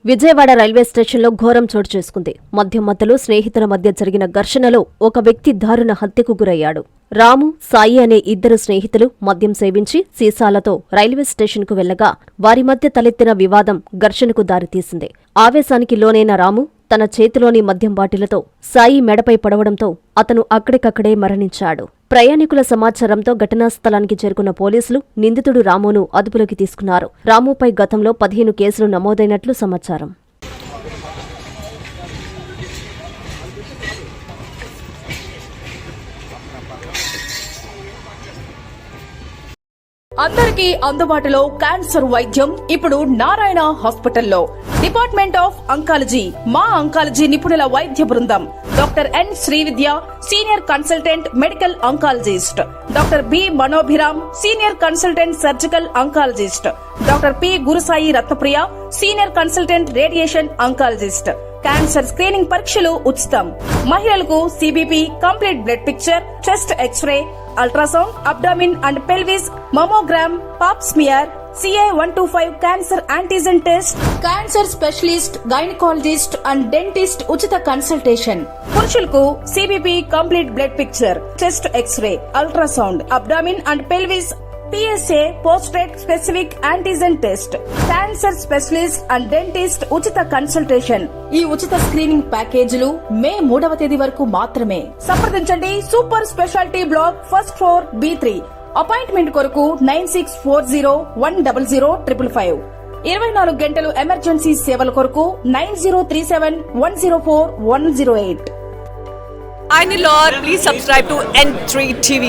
Vijayawada railway స్టేషన్లో ఘోరం చోటు చేసుకుంది. మధ్యలో స్నేహితుల మధ్య జరిగిన ఘర్షణలో ఒక వ్యక్తి దారుణ హత్యకు గురయ్యాడు. రాము, సాయి అనే ఇద్దరు స్నేహితులు మద్యం సేవించి సీసాలతో రైల్వే స్టేషన్కు వెళ్లగా వారి మధ్య తలెత్తిన వివాదం ఘర్షణకు దారితీసింది. ఆవేశానికి లోనైన రాము తన చేతిలోని మద్యం బాటిలతో సాయి మెడపై పడవడంతో అతను అక్కడికక్కడే మరణించాడు. ప్రయాణికుల సమాచారంతో ఘటనా స్థలానికి చేరుకున్న పోలీసులు నిందితుడు రామును అదుపులోకి తీసుకున్నారు. రాముపై గతంలో 15 కేసులు నమోదైనట్లు సమాచారం. అందరికీ అందుబాటులో క్యాన్సర్ వైద్యం ఇప్పుడు నారాయణ హాస్పిటల్లో. డిపార్ట్మెంట్ ఆఫ్ అంకాలజీ, మా అంకాలజీ నిపుణుల వైద్య బృందం. Doctor N Srividya, senior consultant medical oncologist. Doctor B Manobhiram, senior consultant surgical oncologist. Doctor P Gurusai Ratnapriya, senior consultant radiation oncologist. Cancer screening పరీక్షలు ఉచితం. మహిళలకు CBP, complete blood picture, chest X ray, ultrasound, abdomen and pelvis, mammogram, pap smear, CA-125 cancer antigen test, cancer specialist, gynaecologist and dentist ఉచిత consultation. పురుషులకు CBP, complete blood picture, chest X ray, ultrasound, abdomen and pelvis, PSA పోస్ట్రేట్ specific antigen test, cancer specialist and dentist ఉచిత consultation. ఈ ఉచిత screening ప్యాకేజీలు మే 3వ తేదీ వరకు మాత్రమే. సంప్రదించండి super speciality block, first floor, B3. Appointment కొరకు 9640100555. 24 గంటలు ఎమర్జెన్సీ సేవల కొరకు 9037104108. I'm Lord. Please subscribe to N3 TV.